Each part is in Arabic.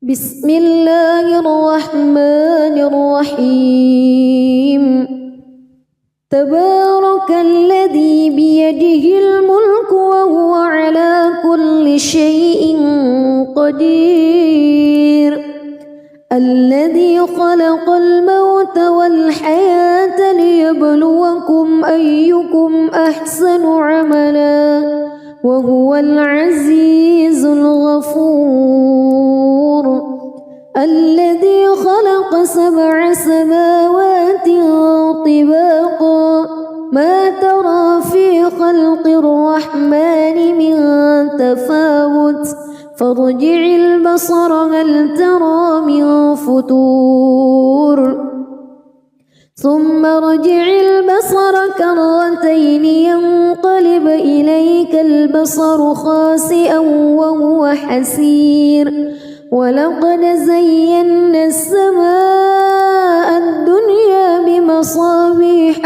بسم الله الرحمن الرحيم تبارك الذي بيده الملك وهو على كل شيء قدير الذي خلق الموت والحياة ليبلوكم أيكم أحسن عملا وهو العزيز الغفور الذي خلق 7 سماوات طباقا ما ترى في خلق الرحمن من تفاوت فارجع البصر هل ترى من فتور ثم ارجع البصر كرتين ينقلب إليك البصر خاسئا وهو حسير ولقد زينا السماء الدنيا بمصابيح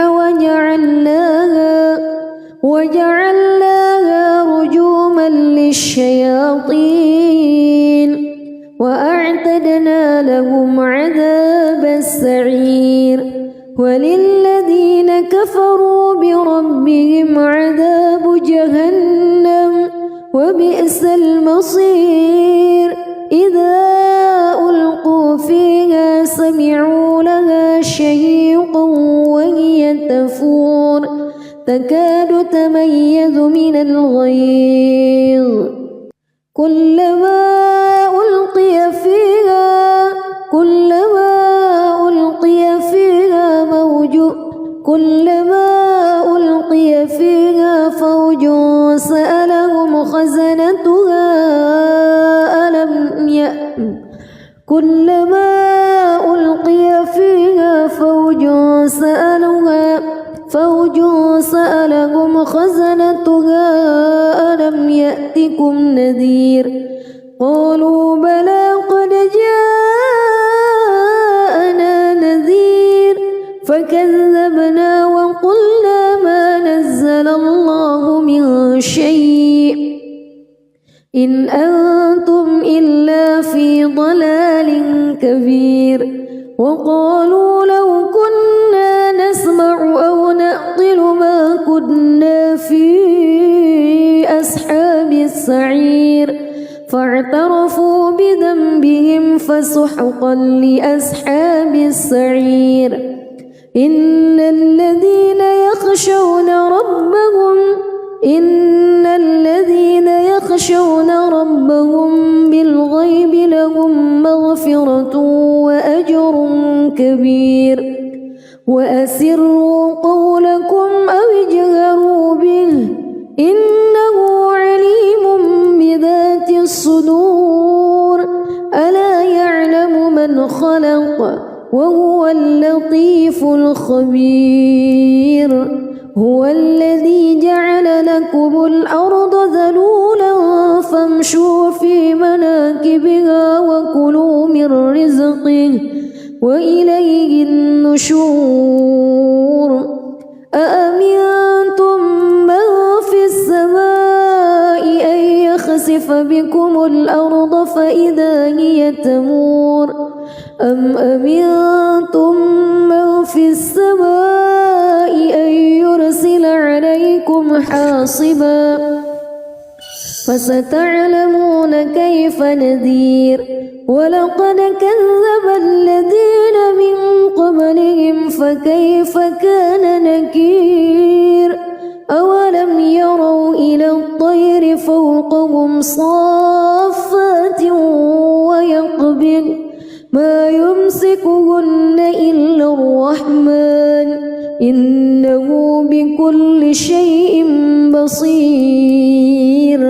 وجعلناها رجوما للشياطين وأعتدنا لهم عذاب السعير وللذين كفروا بربهم عذاب جهنم وبئس المصير إذا ألقوا فيها سمعوا لها شهيقا وهي تفور تكاد تميز من الغيظ كلما ألقي فيها فوج سألهم خزنتها ألم يأتكم نذير قالوا بلى قد جاءنا نذير فكذبنا وقلنا ما نزل الله من شيء إن أنتم إلا في ضلال كبير وقالوا لو كنا نسمع أو نعقل ما كنا في أصحاب السعير فاعترفوا بذنبهم فسحقا لأصحاب السعير إن الذين يخشون ربهم بالغيب لهم مغفرة وأجر كبير وأسروا قولكم أو اجهروا به إنه عليم بذات الصدور ألا يعلم من خلق وهو اللطيف الخبير هو الذي جعل لكم الأرض ذلولا فامشوا في مناكبها وكلوا من رزقه وإليه النشور أأمنتم من في السماء أن يخسف بكم الأرض فإذا هي تمور أم أمنتم من في السماء أن يرسل عليكم حاصبا فستعلمون كيف نذير ولقد كذب الذين من قبلهم فكيف كان نكير أولم يروا إلى الطير فوقهم صافات ويقبض ما يمسكهن إلا الرحمن إنه بكل شيء بصير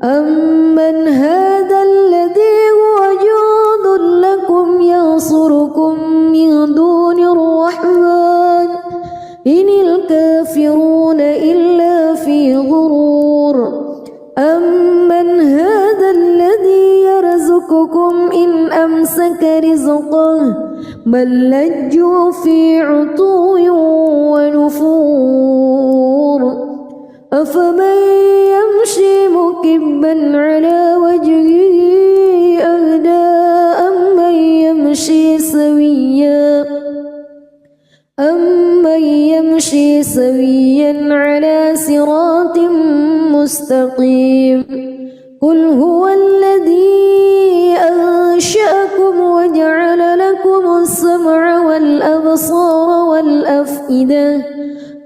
أمن هذا الذي هو جند لكم ينصركم من دون الرحمن إن الكافرون إلا في غرور أمن هذا الذي يرزقكم إن أمسك رزقه بل لجوا في عتو ونفور أفمن يمشي مكبا على وجهه أهدى سويا على صراط مستقيم قل هو الذي أنشأكم وجعل لكم السمع والأبصار والأفئدة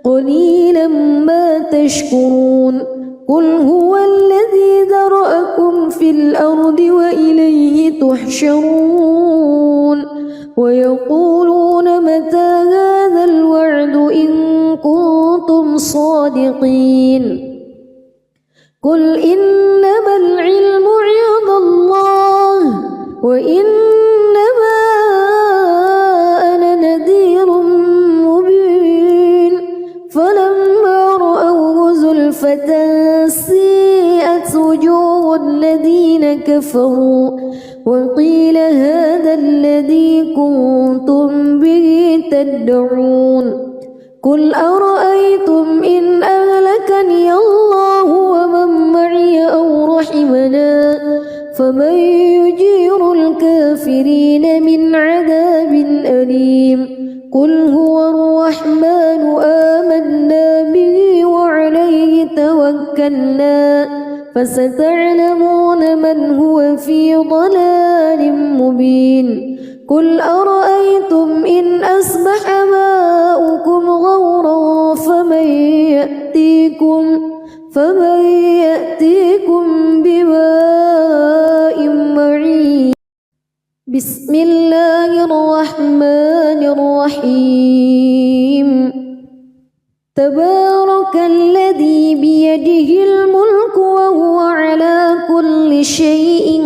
قليلا ما تشكرون قل هو الذي ذرأكم في الأرض وإليه تحشرون ويقولون متى هذا الوعد إن كنتم صادقين قل إنما العلم عند الله وإنما أنا نذير مبين فلما رأوه زلفة سيئت وجوه الذين كفروا وقيل هذا الذي كنتم به تدعون قل أرأيتم إن أهلكني الله ومن معي أو رحمنا فمن يجير الكافرين من عذاب أليم قل هو الرحمن آمنا به وعليه توكلنا فستعلمون من هو في ضلال مبين قل أرأيتم إن أصبح ماؤكم غورا فمن يأتيكم بماء معين بسم الله الرحمن الرحيم تبارك الذي بيده الملك وهو على كل شيء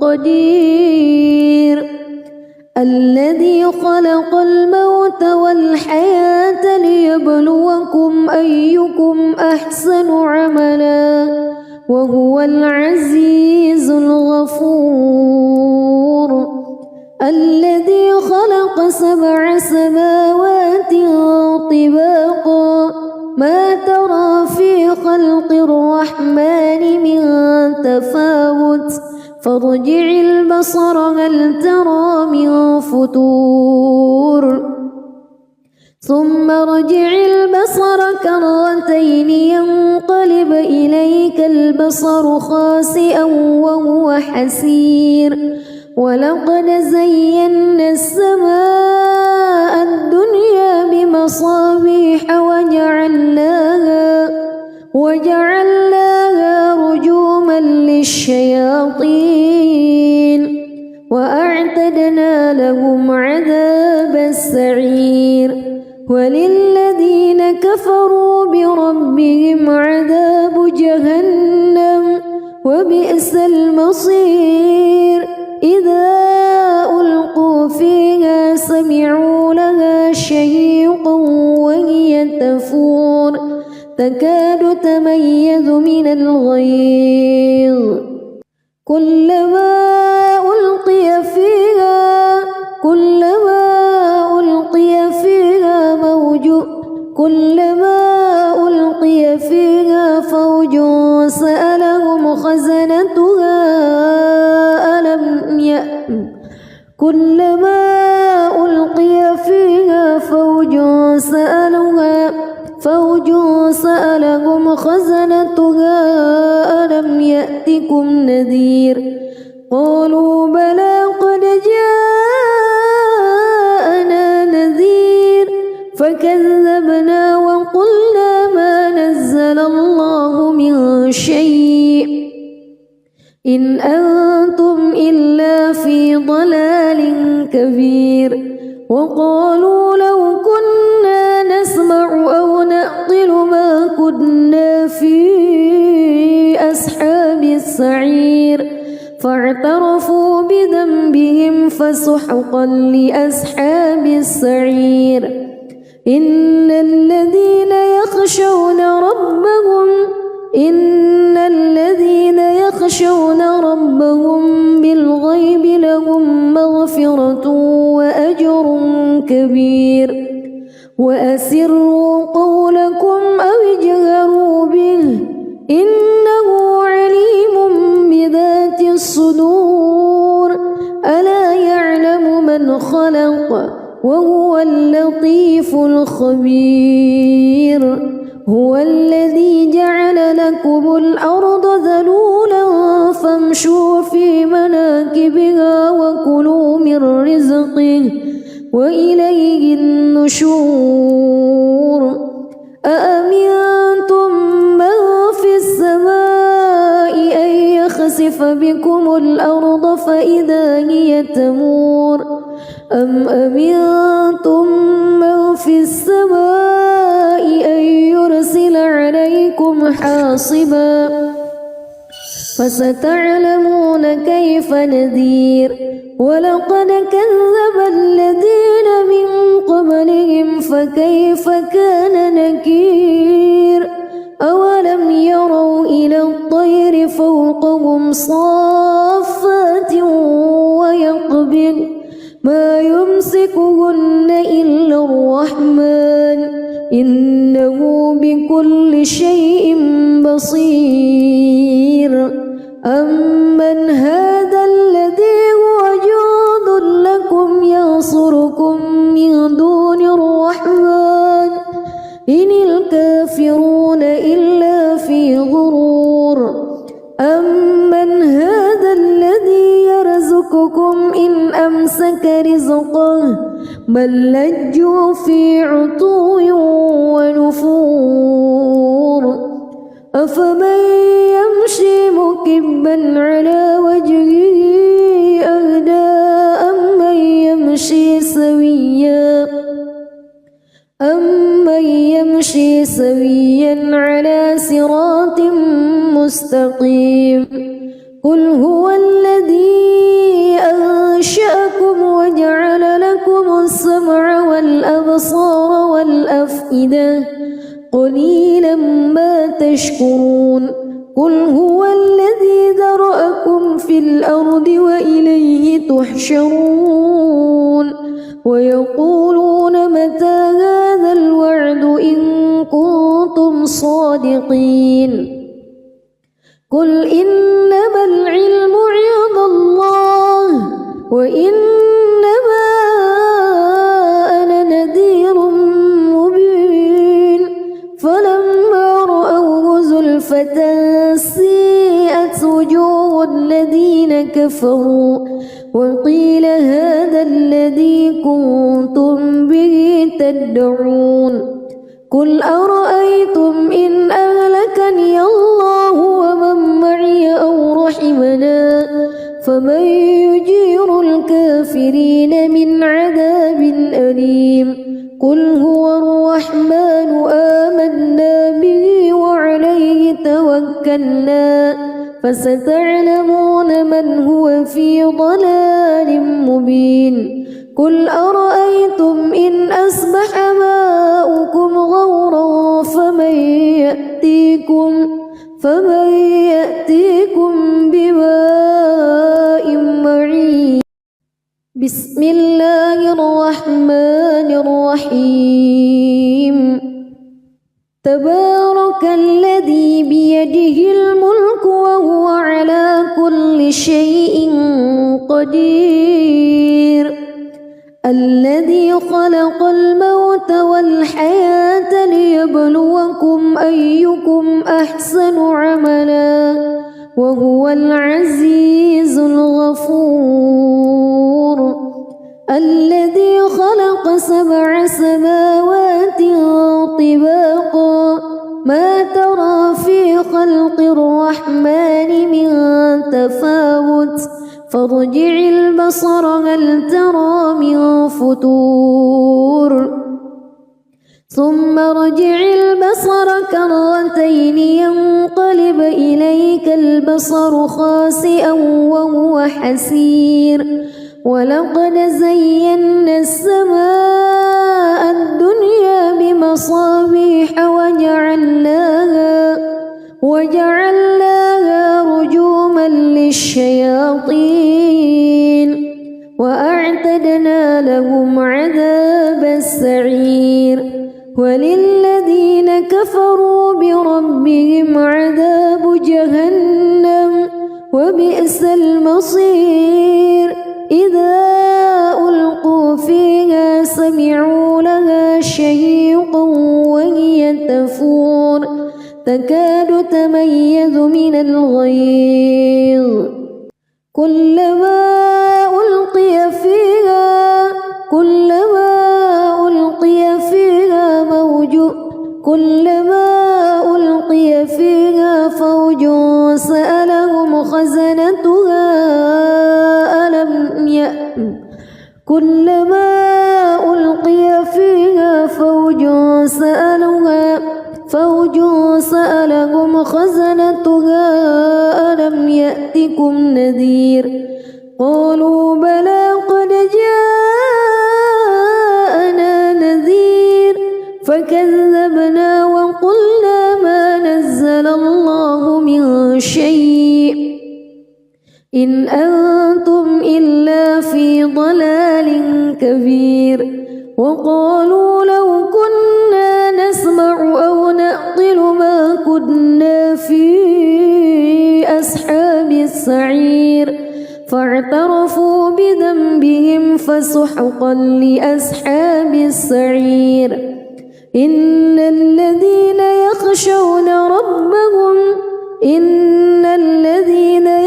قدير الذي خلق الموت والحياة ليبلوكم أيكم أحسن عملا وهو العزيز الغفور الذي خلق 7 سماوات طباقا ما ترى في خلق الرحمن من تفاوت فارجع البصر هل ترى من فتور ثم ارجع البصر كرتين ينقلب إليك البصر خاسئا وهو حسير ولقد زينا السماء الدنيا بمصابيح وجعلناها رجوما للشياطين وأعتدنا لهم عذاب السعير وللذين كفروا بربهم عذاب جهنم وبئس المصير إذا ألقوا فيها سمعوا لها شهيقا وهي تفور تكاد تميز من الغيظ كلما ألقي فيها فوج سألهم خزنتها ألم يأتكم نذير قالوا بلى قد جاءنا نذير فكذبنا وقلنا ما نزل الله من شيء إن أنتم إلا في ضلال كبير وقالوا لو كنا نسمع أو نعقل ما كنا في أصحاب السعير فاعترفوا بذنبهم فسحقا لأصحاب السعير إن الذين يخشون ربهم بالغيب لهم مغفرة وأجر كبير وأسروا قولكم أو اجهروا به إنه عليم بذات الصدور ألا يعلم من خلق وهو اللطيف الخبير هو الذي جعل لكم الأرض ذلولا فامشوا في مناكبها وكلوا من رزقه وإليه النشور أأمنتم من في السماء أن يخسف بكم الأرض فإذا هي تمور أم أمنتم من في السماء أن يرسل عليكم حاصبا فستعلمون كيف نذير ولقد كذب الذين من قبلهم فكيف كان نكير أولم يروا إلى الطير فوقهم صافات ويقبض ما يمسكهن إلا الرحمن إنه بكل شيء بصير أمن هذا الذي هو جند لكم ينصركم من دون الرحمن إن الكافرون إلا في غرور أمن هذا الذي يرزقكم إن أمسك رزقه بل لجوا في عتو ونفور أفمن يمشي مكبا على وجهه أهدى أمن يمشي سويا على صراط مستقيم قل هو الذي أنشأكم وجعل لكم السمع والأبصار والأفئدة قليلا ما تشكرون قل هو الذي ذرأكم في الأرض وإليه تحشرون ويقولون متى هذا الوعد إن كنتم صادقين قل إنما العلم عند الله وإنما أنا نذير مبين فلما رأوه زلفة سيئت وجوه الذين كفروا وقيل هذا الذي كنتم به تدعون قل أرأيتم إن أهلكني الله ومن معي أو رحمنا فمن يجير الكافرين من عذاب أليم قل هو الرحمن آمنا به وعليه توكلنا فستعلمون من هو في ضلال مبين قل أرأيتم إن أصبح ماؤكم غورا فمن يأتيكم بماء معين بسم الله الرحمن الرحيم تبارك الذي بيده الملك وهو على كل شيء قدير الذي خلق الموت والحياة ليبلوكم أيكم أحسن عملا وهو العزيز الغفور الذي خلق 7 سماوات طباقا ما ترى في خلق الرحمن من تفاوت فارجع البصر هل ترى من فتور ثم ارجع البصر كرتين ينقلب إليك البصر خاسئا وهو حسير ولقد زينا السماء الدنيا بمصابيح وجعلناها رجوما للشياطين وأعتدنا لهم عذاب السعير وللذين كفروا بربهم عذاب جهنم وبئس المصير إذا ألقوا فيها تكاد تميز من الغيظ كلما ألقي فيها فوج سألهم خزنتها ألم يأتكم نذير قالوا بلى قد جاءنا نذير فكذبنا وقلنا ما نزل الله من شيء إن أنتم إلا في ضلال كبير وقالوا لو كنا نسمع أو نعقل ما كنا في أصحاب السعير فاعترفوا بذنبهم فسحقا لأصحاب السعير إن الذين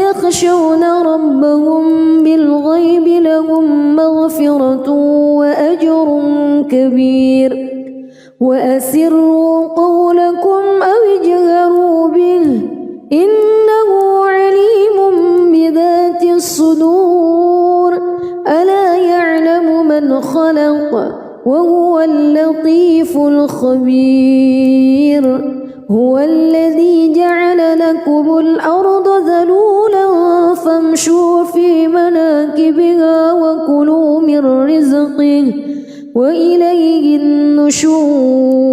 يخشون ربهم بالغيب لهم مغفرة وأجر كبير وأسروا قولكم أو اجهروا به إنه عليم بذات الصدور ألا يعلم من خلق وهو اللطيف الخبير هو الذي جعل لكم الأرض ذلولا فامشوا في مناكبها وكلوا من رزقه وإليه النشور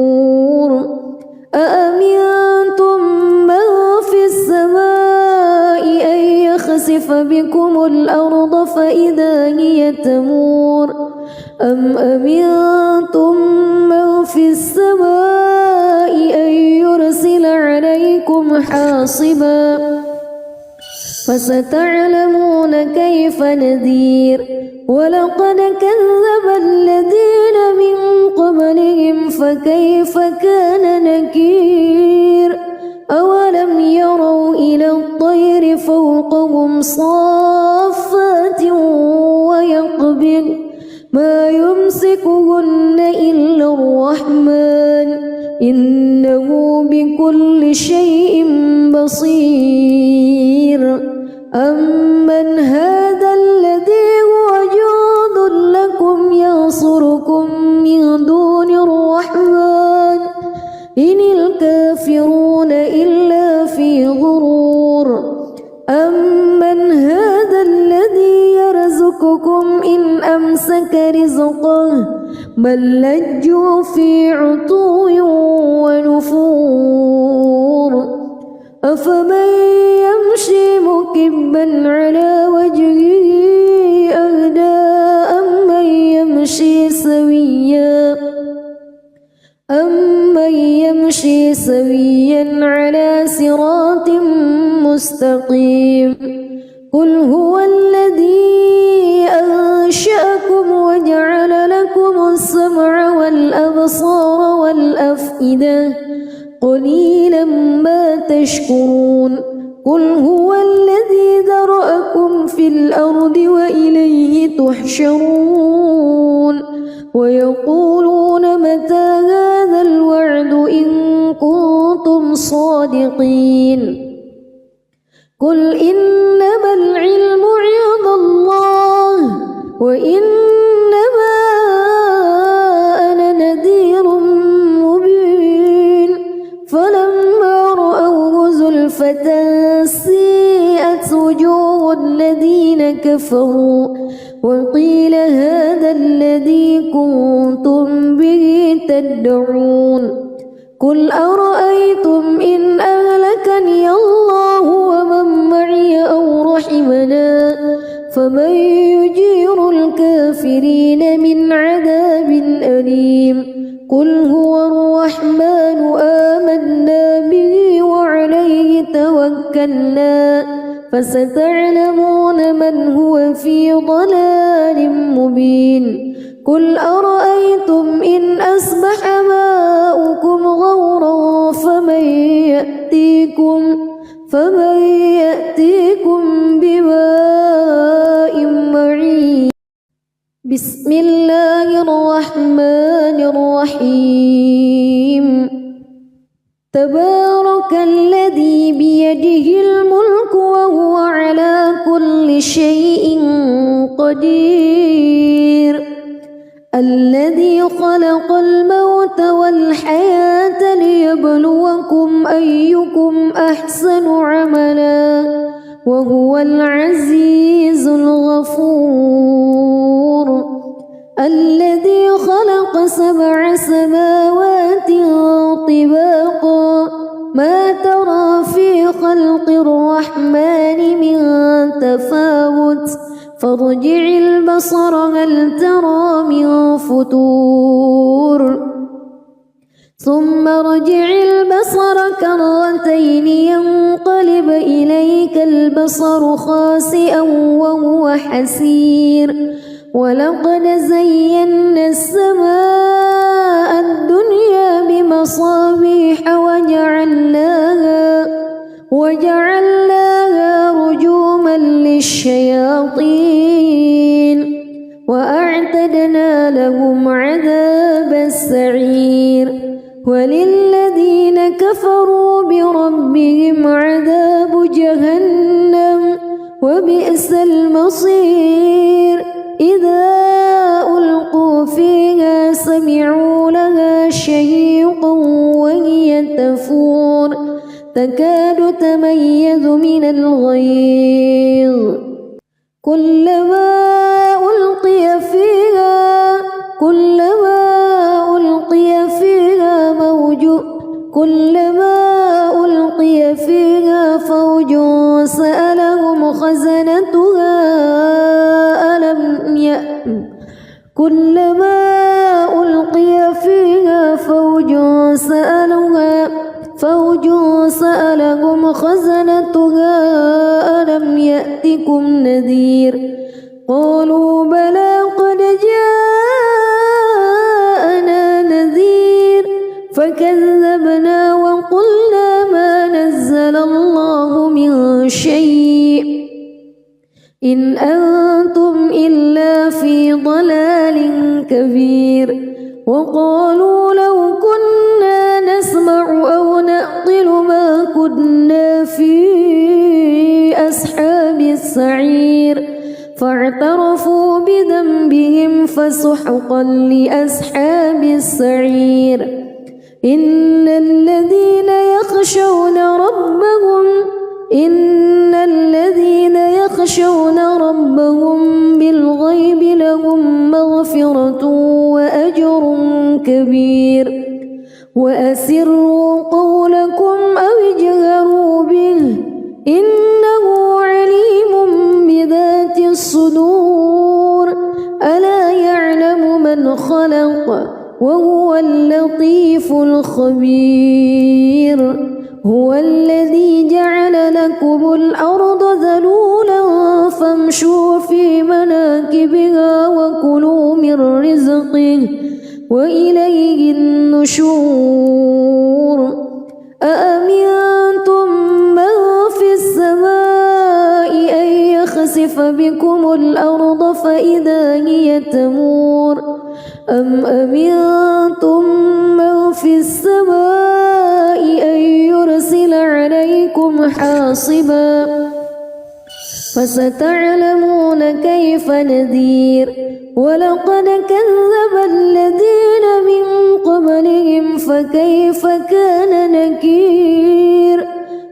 أأمنتم من في السماء أن يخسف بكم الأرض فإذا هي تمور أم أمنتم من في السماء أن يرسل عليكم حاصبا فستعلمون كيف نذير ولقد كذب الذين من قبلهم فكيف كان نكير أولم يروا إلى الطير فوقهم صافات ويقبض ما يمسكهن إلا الرحمن إنه بكل شيء بصير أمن هذا الذي هو جند لكم ينصركم من دون الرحمن إن الكافرون إلا في غرور أمن هذا الذي يرزقكم إن أمسك رزقه بل لجوا في عتو ونفور أفمن يمشي مكبا على وجهه أهدى أمن يمشي سويا على صراط مستقيم قل هو الذي أنشأكم وجعل لكم السمع والأبصار والأفئدة قليلا ما تشكرون قل هو الذي ذرأكم في الأرض وإليه تحشرون ويقولون متى هذا الوعد إن كنتم صادقين قل إنما العلم عند الله وإنما أنا نذير مبين فلما رأوه زلفة سيئت وجوه الذين كفروا وقيل هذا الذي كنتم به تدعون قل أرأيتم إن أهلكني الله ومن معي أو رحمنا فمن يجير الكافرين من عذاب أليم قل هو الرحمن آمنا به وعليه توكلنا فستعلمون من هو في ضلال مبين قل أرأيتم إن أصبح ماؤكم غورا فمن بسم الله الرحمن الرحيم تبارك الذي بيده الملك وهو على كل شيء قدير الذي خلق الموت والحياة ليبلوكم أيكم أحسن عملا وهو العزيز الغفور الذي خلق 7 سماوات طباقا ما ترى في خلق الرحمن من تفاوت فارجع البصر هل ترى من فتور ثم ارجع البصر كرتين ينقلب إليك البصر خاسئا وهو حسير ولقد زينا السماء الدنيا بمصابيح وجعلناها رجوما للشياطين وأعتدنا لهم عذاب السعير وللذين كفروا بربهم عذاب جهنم وبئس المصير إذا ألقوا فيها سمعوا لها شهيقا وهي تفور تكاد تميز من الغيظ كلما ألقي فيها فوج سألهم خزنتها ألم يأتكم نذير قالوا بلى قد جاءنا نذير فكذبنا وقلنا ما نزل الله من شيء إن أنتم إلا في ضلال كبير وقالوا لو كنا نسمع أو نعقل ما كنا في أصحاب السعير فاعترفوا بذنبهم فسحقا لأصحاب السعير إن الذين يخشون ربهم بالغيب لهم مغفرة وأجر كبير وأسروا قولكم أو اجهروا به إنه عليم بذات الصدور ألا يعلم من خلق وهو اللطيف الخبير هو الذي جعل لكم الأرض ذلولا فامشوا في مناكبها وكلوا من رزقه وإليه النشور أأمنتم من في السماء أن يخسف بكم الأرض فإذا هي تمور أم أمنتم من في السماء أن يرسل عليكم حاصبا فستعلمون كيف نذير ولقد كذب الذين من قبلهم فكيف كان نكير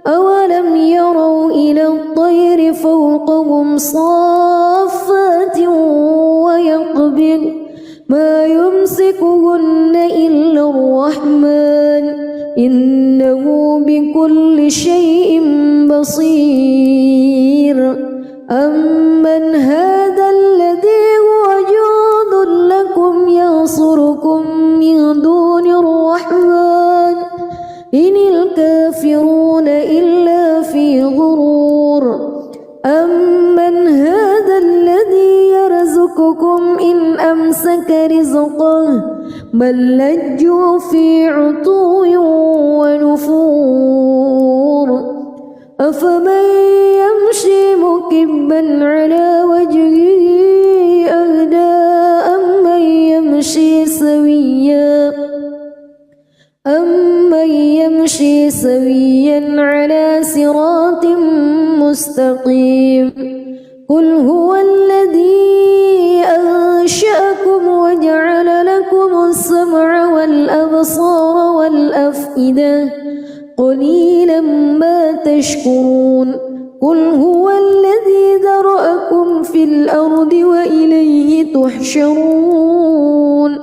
أولم يروا إلى الطير فوقهم صافات ويقبض ما يمسكهن إلا الرحمن إنه بكل شيء بصير أمن هذا الذي هو جند لكم ينصركم من دون الرحمن إن الكافرون إلا في غرور أمن هذا الذي يرزقكم إن أمسك رزقه بل لجوا في عتو ونفور أفمن يمشي مكبا على وجهه أهدى مستقيم قل هو الذي أنشأكم وجعل لكم السمع والأبصار والأفئدة قليلا ما تشكرون قل هو الذي ذرأكم في الأرض وإليه تحشرون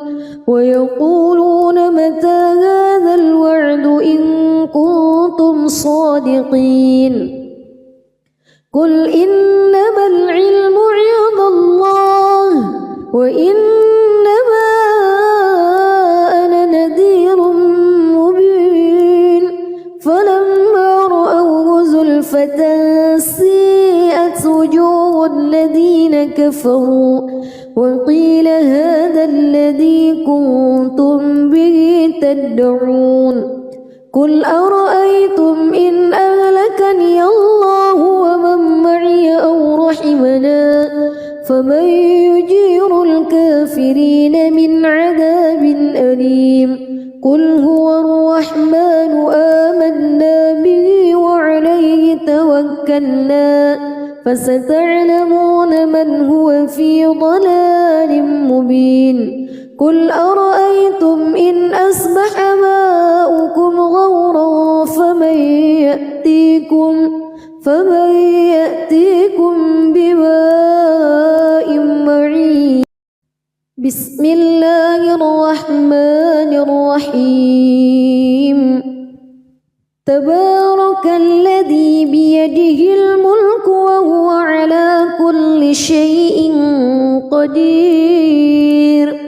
ويقولون متى هذا الوعد إن كنتم صادقين قل إنما العلم عند الله وإنما أنا نذير مبين فلما رأوه زلفة سيئت وجوه الذين كفروا وقيل هذا الذي كنتم به تدعون قل أرأيتم إن أهلكني الله ومن معي أو رحمنا فمن يجير الكافرين من عذاب أليم قل هو الرحمن آمنا به وعليه توكلنا فستعلمون من هو في ضلال مبين قل أرأيتم إن أصبح ماؤكم غورا فمن يأتيكم بماء معين بسم الله الرحمن الرحيم تبارك الذي بيده الملك وهو على كل شيء قدير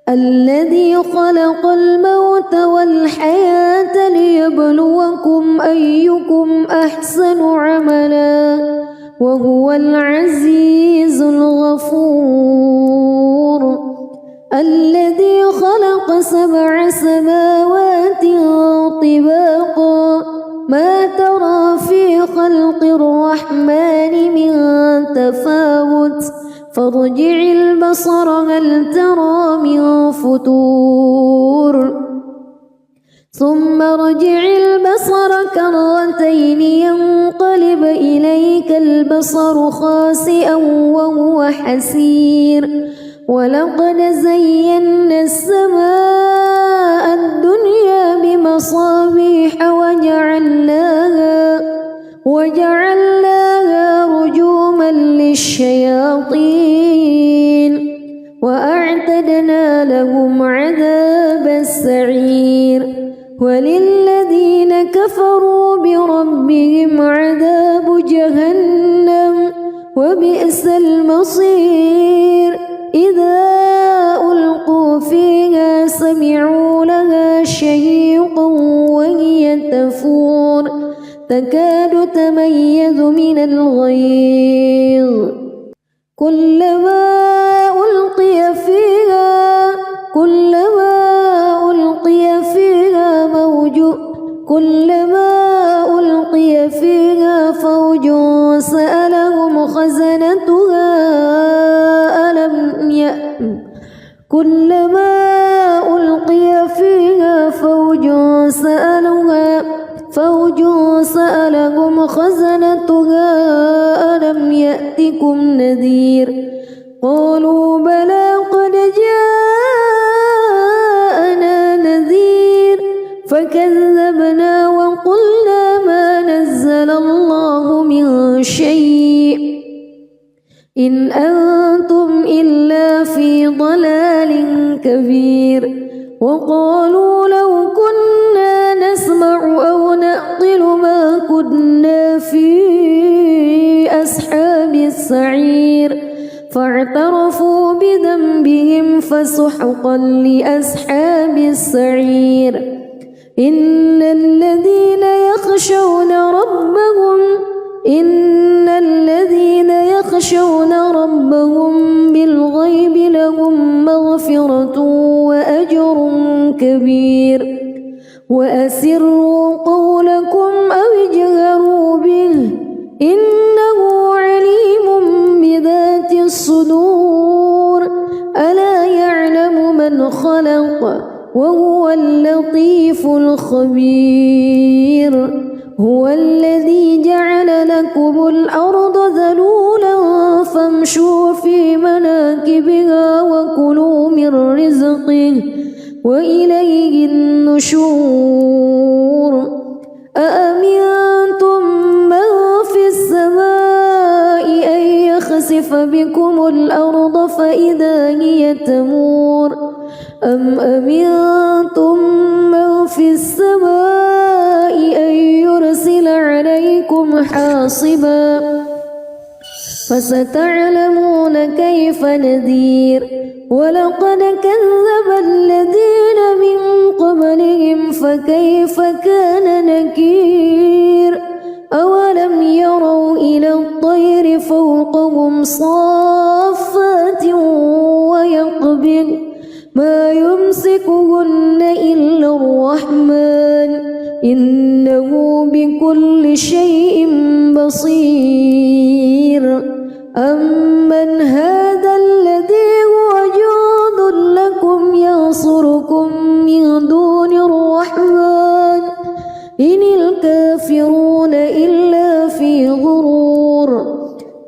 الذي خلق الموت والحياة ليبلوكم أيكم أحسن عملا وهو العزيز الغفور الذي خلق 7 سماوات طباقا ما ترى في خلق الرحمن من تفاوت فارجع البصر هل ترى من فتور ثم ارجع البصر كرتين ينقلب إليك البصر خاسئا وهو حسير ولقد زينا السماء الدنيا بمصابيح وجعلناها رجوما للشياطين وأعتدنا لهم عذاب السعير وللذين كفروا بربهم عذاب جهنم وبئس المصير إذا ألقوا فيها سمعوا لها شهيقا وهي تفور تكاد تميز من الغيظ كلما ألقي فيها فوج سألهم خزنتها كلما ألقي فيها فوج سألهم خزنتها ألم يأتكم نذير قالوا بلى قد جاءنا نذير فكذبنا وقلنا ما نزل الله من شيء إن أنتم إلا في ضلال كبير وقالوا لو كنا نسمع أو نعقل ما كنا في أصحاب السعير فاعترفوا بذنبهم فسحقا لأصحاب السعير إن الذين يخشون ربهم بالغيب لهم مغفرة وأجر كبير وأسروا قولكم أو اجهروا به إنه عليم بذات الصدور ألا يعلم من خلق وهو اللطيف الخبير هو الذي جعل لكم لكم الأرض ذلولا فامشوا في مناكبها وكلوا من رزقه وإليه النشور أأمنتم من في السماء أن يخسف بكم الأرض فإذا هي تمور أم أمنتم من في السماء أن يرسل عليكم حاصبا فستعلمون كيف نذير ولقد كذب الذين من قبلهم فكيف كان نكير أولم يروا إلى الطير فوقهم صافات ويقبض ما يمسكهن إلا الرحمن إنه بكل شيء بصير أمن هذا الذي هو جند لكم ينصركم من دون الرحمن إن الكافرون إلا في غرور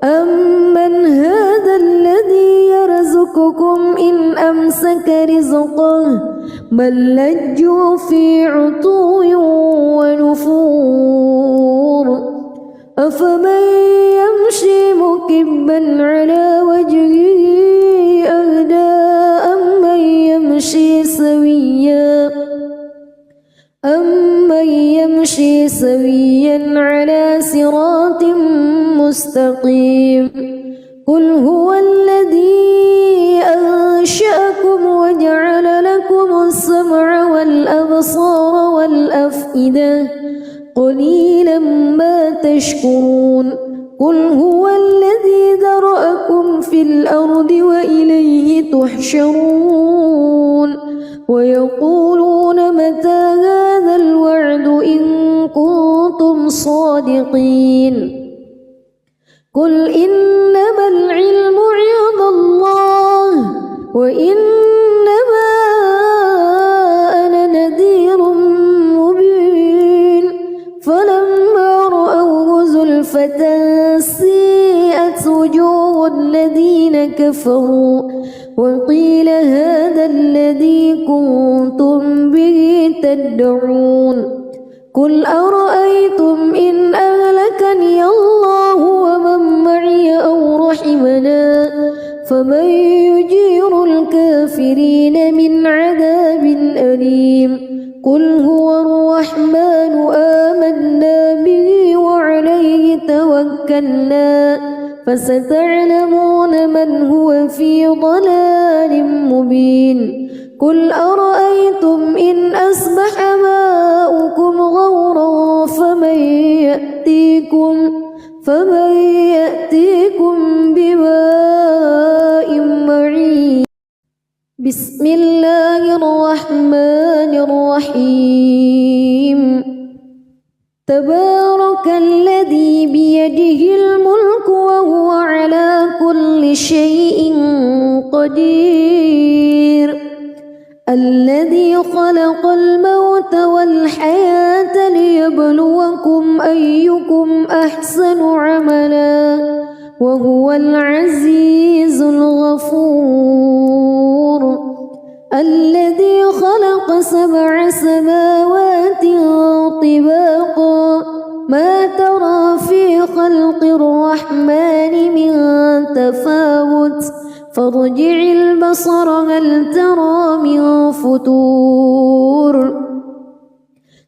أمن هذا الذي يرزقكم إن أمسك رزقه بل لجوا في عتو ونفور أفمن يمشي مكبا على وجهه أهدى أمن يمشي سويا على صراط مستقيم قل هو الذي أنشأكم وجعل لكم السمع والأبصار والأفئدة قليلا ما تشكرون قل هو الذي ذرأكم في الأرض وإليه تحشرون ويقولون متى هذا الوعد إن كنتم صادقين قل إنما العلم عند الله وإنما أنا نذير مبين فلما رأوه زلفة سيئت وجوه الذين كفروا وقيل هذا الذي كنتم به تدعون قل أرأيتم إن أهلكني الله ومن معي أو رحمنا فمن يجير الكافرين من عذاب أليم قل هو الرحمن آمنا به وعليه توكلنا فستعلمون من هو في ضلال مبين قل أرأيتم إن أصبح ماؤكم غورا فمن يأتيكم بماء معين بسم الله الرحمن الرحيم تبارك الذي بيده الملك وهو على كل شيء قدير الذي خلق الموت والحياة ليبلوكم أيكم أحسن عملا وهو العزيز الغفور الذي خلق 7 سماوات طباقا ما ترى في خلق الرحمن من تفاوت فارجع البصر هل ترى من فتور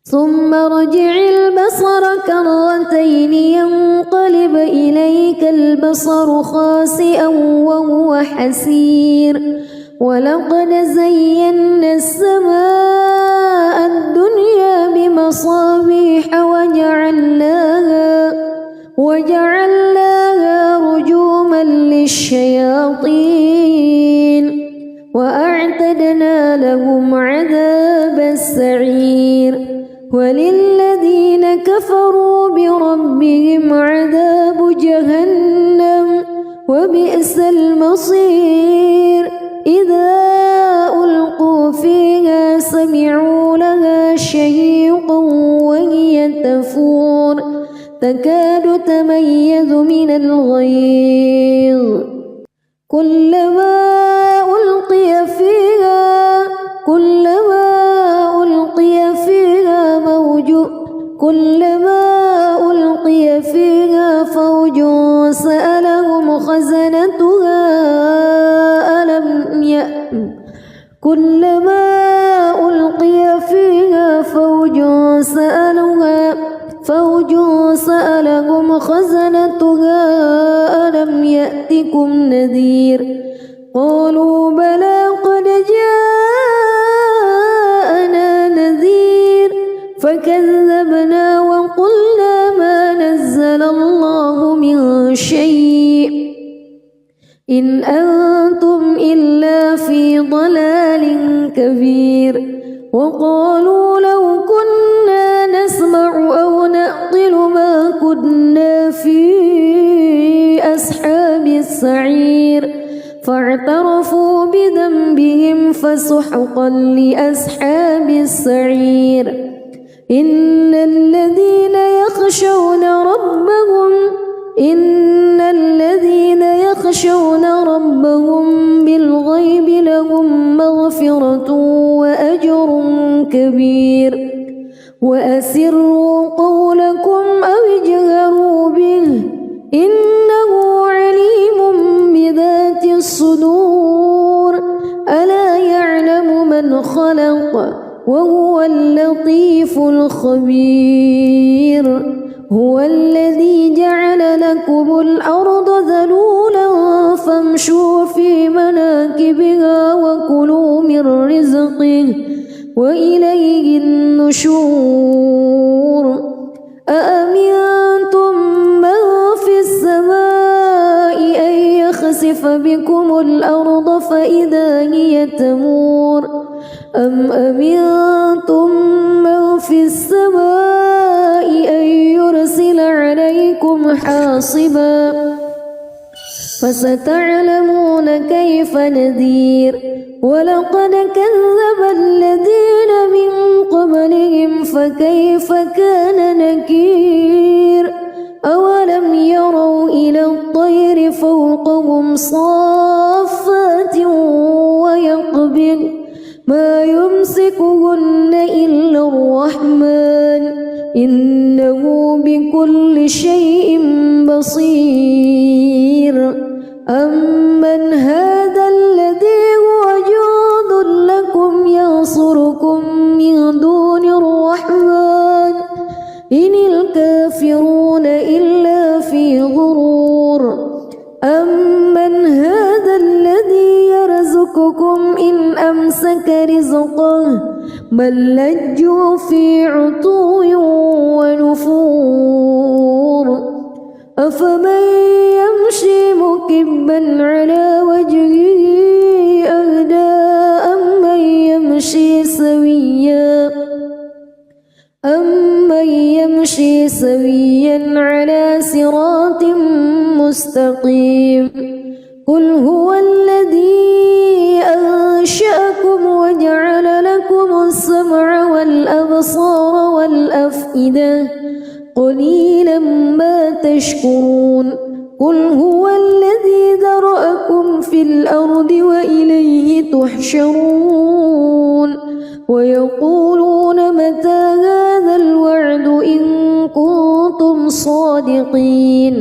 ثم ارجع البصر كرتين ينقلب إليك البصر خاسئا وهو حسير ولقد زينا السماء الدنيا بمصابيح وجعلناها رجوما للشياطين وأعتدنا لهم عذاب السعير وللذين كفروا بربهم عذاب جهنم وبئس المصير إذا ألقوا فيها سمعوا لها شهيقا وهي تكاد تميز من الغيظ كلما ألقي فيها فوج سألهم خزنتها ألم يأتكم نذير قالوا بلى قد جاءنا نذير فكذبنا وقلنا ما نزل الله من شيء إن أنتم إلا في ضلال كبير وقالوا لو كنا نسمع أو نعقل ما كنا في أصحاب السعير فاعترفوا بذنبهم فسحقا لأصحاب السعير إن الذين يخشون ربهم بالغيب لهم مغفرة وأجر كبير وأسروا قولكم أو اجهروا به إنه عليم بذات الصدور ألا يعلم من خلق وهو اللطيف الخبير هو الذي جعل لكم الأرض ذلولا فامشوا في مناكبها وكلوا من رزقه وإليه النشور أأمنتم من في السماء أن يخسف بكم الأرض فإذا هي تمور أم أمنتم من في السماء أن يرسل عليكم حاصبا فستعلمون كيف نذير ولقد كذب الذين من قبلهم فكيف كان نكير أولم يروا إلى الطير فوقهم صافات ويقبض ما يمسكهن إلا الرحمن إنه بكل شيء بصير أمن هذا الذي هو جند لكم ينصركم من دون الرحمن إن الكافرون إلا في غرور أمن هذا الذي يرزقكم إن أمسك رزقه بل لجوا في عتو ونفور أفمن يمشي مكبا على وجهه أهدى أمن يمشي سويا على صراط مستقيم قل هو الذي أنشأكم وجعل لكم السمع والأبصار والأفئدة قليلا ما تشكرون قل هو الذي ذرأكم في الأرض وإليه تحشرون ويقولون متى هذا الوعد إن كنتم صادقين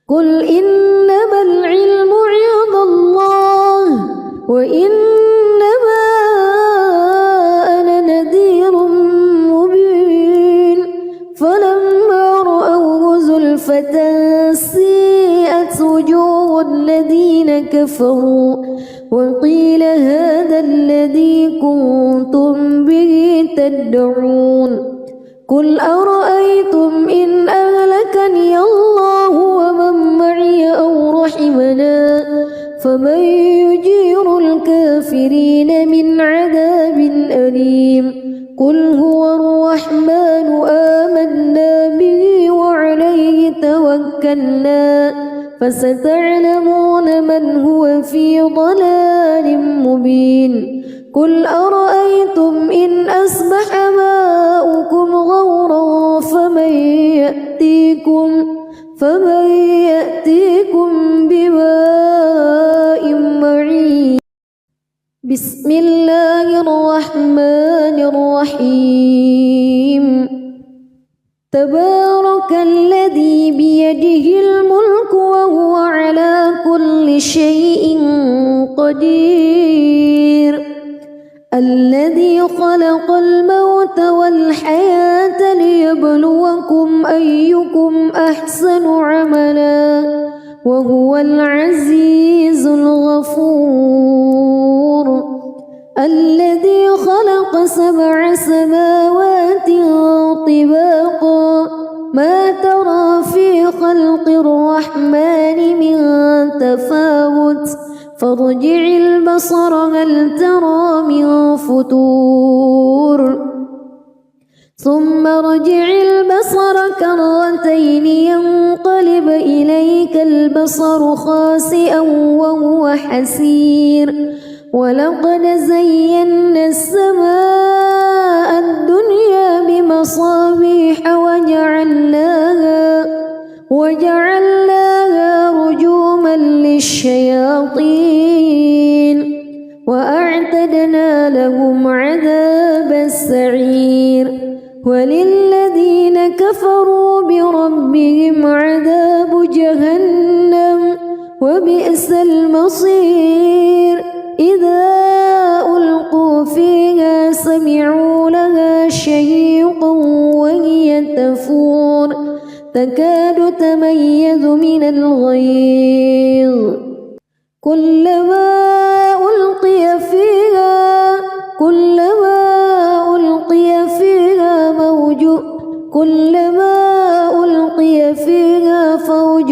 قل إنما العلم عند الله وإنما أنا نذير مبين فلما رأوه زلفة سيئت وجوه الذين كفروا وقيل هذا الذي كنتم به تدعون قل أرأيتم إن أهلكني الله ومن معي أو رحمنا فمن يجير الكافرين من عذاب أليم قل هو الرحمن آمنا به وعليه توكلنا فستعلمون من هو في ضلال مبين قل أرأيتم إن أصبح ماؤكم غورا فيكم فمن يأتيكم بماء معين. بسم الله الرحمن الرحيم. تبارك الذي بيده الملك وهو على كل شيء قدير. الذي خلق الموت والحياة ليبلوكم أيكم أحسن عملا وهو العزيز الغفور. الذي خلق 7 سماوات طباقا ما ترى في خلق الرحمن من تفاوت فارجع البصر هل ترى من فتور ثم ارجع البصر كرتين ينقلب إليك البصر خاسئا وهو حسير. ولقد زينا السماء الدنيا بمصابيح وجعلناها رجوما للشياطين وأعتدنا لهم عذاب السعير. وللذين كفروا بربهم عذاب جهنم وبئس المصير. إذا ألقوا فيها سمعوا لها شهيقا وهي تفور تكاد تميز من الغيظ كلما ألقي فيها فوج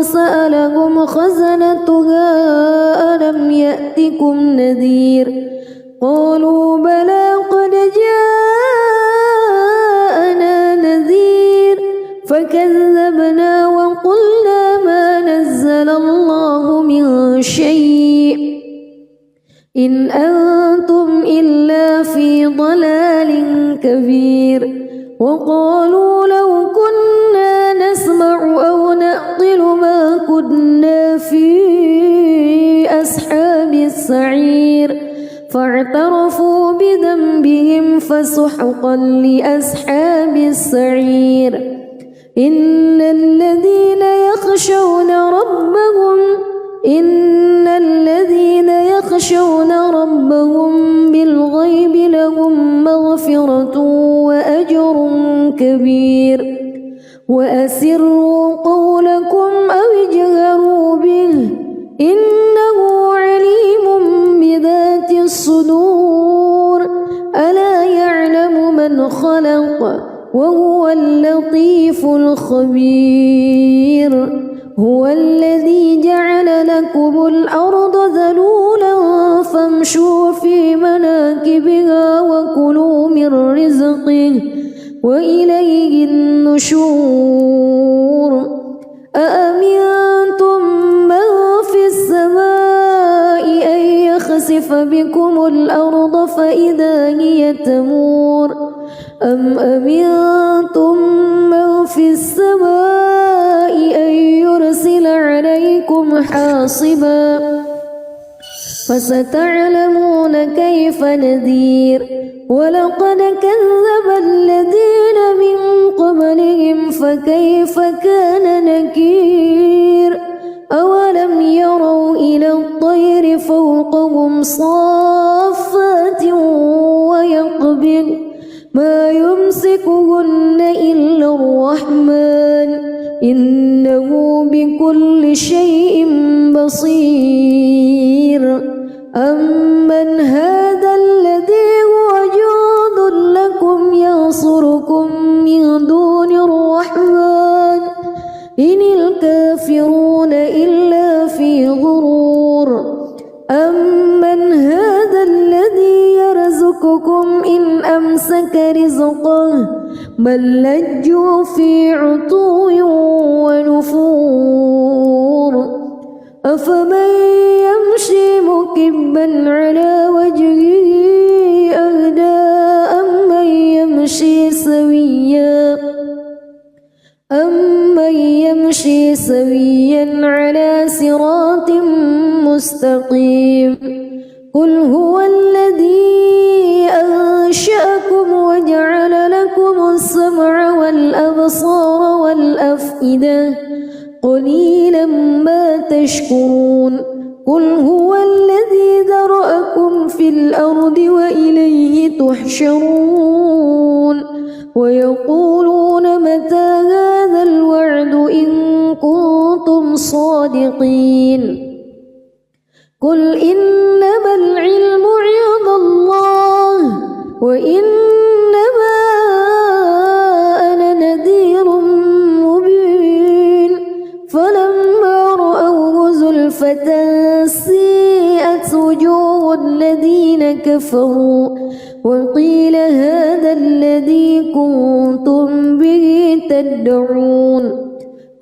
سألهم خزنتها ألم يأتكم نذير قالوا بلى قد جاءنا نذير فكذبنا وقلنا ما نزل الله من شيء إن أنتم إلا في ضلال كبير. وقالوا لو كنا نسمع أو نعقل ما كنا في أصحاب السعير فاعترفوا بذنبهم فسحقا لأصحاب السعير. إن الذين يخشون ربهم بالغيب لهم مغفرة وأجر كبير. وأسروا قولكم أو اجهروا به إنه عليم بذات الصدور. ألا يعلم من خلق وهو اللطيف الخبير. هو الذي جعل لكم الأرض ذلولا فامشوا في مناكبها وكلوا من رزقه وإليه النشور. أأمنتم من في السماء أن يخسف بكم الأرض فإذا هي تمور أم أمنتم من في السماء أن يرسل عليكم حاصبا فستعلمون كيف نذير. ولقد كذب الذين من قبلهم فكيف كان نكير. أولم يروا إلى الطير فوقهم صافات ويقبض ما يمسكهن إلا الرحمن إنه بكل شيء بصير. أمن هذا الذي هو جند لكم ينصركم من دون الرحمن إن الكافرون إلا في غرور. أمن هذا الذي يرزقكم إن أمسك رزقه بل لجوا في عتو ونفور. أفمن يمشي مكبا على وجهه أهدى أمن يمشي سويا على صراط مستقيم قل هو الذي أنشأكم وجعل لكم السمع والأبصار والأفئدة قليلا ما تشكرون قل هو الذي ذرأكم في الأرض وإليه تحشرون ويقولون متى هذا الوعد إن كنتم صادقين قل إنما العلم عند الله وإنما أنا نذير مبين فلما رأوه زلفة سيئت وجوه الذين كفروا وقيل هذا الذي كنتم به تدعون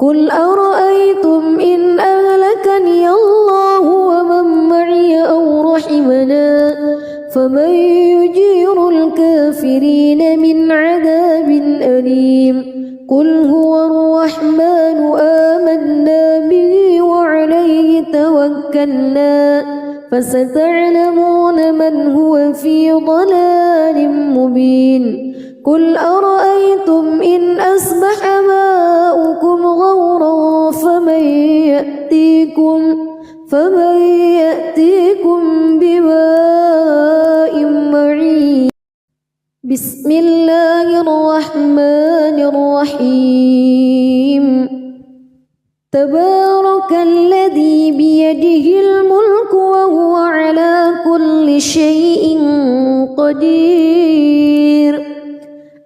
قل أرأيتم إن أهلكني الله ومن معي أو رحمنا فمن يجير الكافرين من عذاب أليم قل هو الرحمن آمنا به وعليه توكلنا فستعلمون من هو في ضلال مبين قل أرأيتم إن أصبح ماؤكم غورا فمن يأتيكم بماء معين بسم الله الرحمن الرحيم تبارك الذي بيده الملك وهو على كل شيء قدير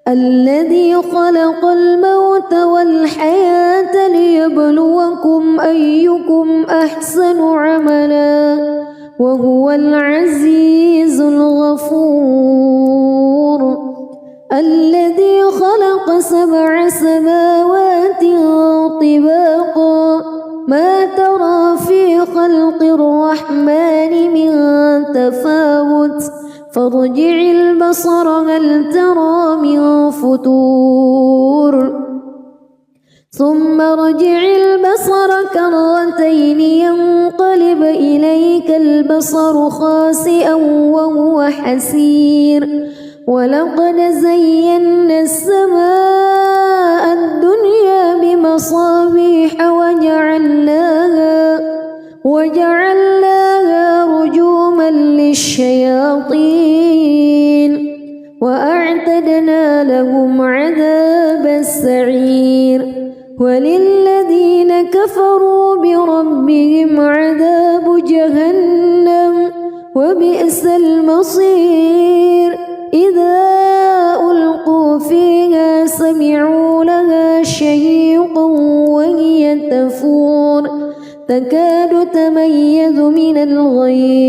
الذي خلق الموت والحياة ليبلوكم أيكم أحسن عملا وهو العزيز الغفور الذي خلق 7 سماوات طباقا ما ترى في خلق الرحمن من تفاوت فارجع البصر هل ترى من فتور ثم ارجع البصر كرتين ينقلب إليك البصر خاسئا وهو حسير ولقد زينا السماء الدنيا بمصابيح وجعلناها رجوما للشياطين وأعتدنا لهم عذاب السعير وللذين كفروا بربهم عذاب جهنم وبئس المصير إذا ألقوا فيها سمعوا لها شهيقا وهي تفور تكاد تميز من الغيظ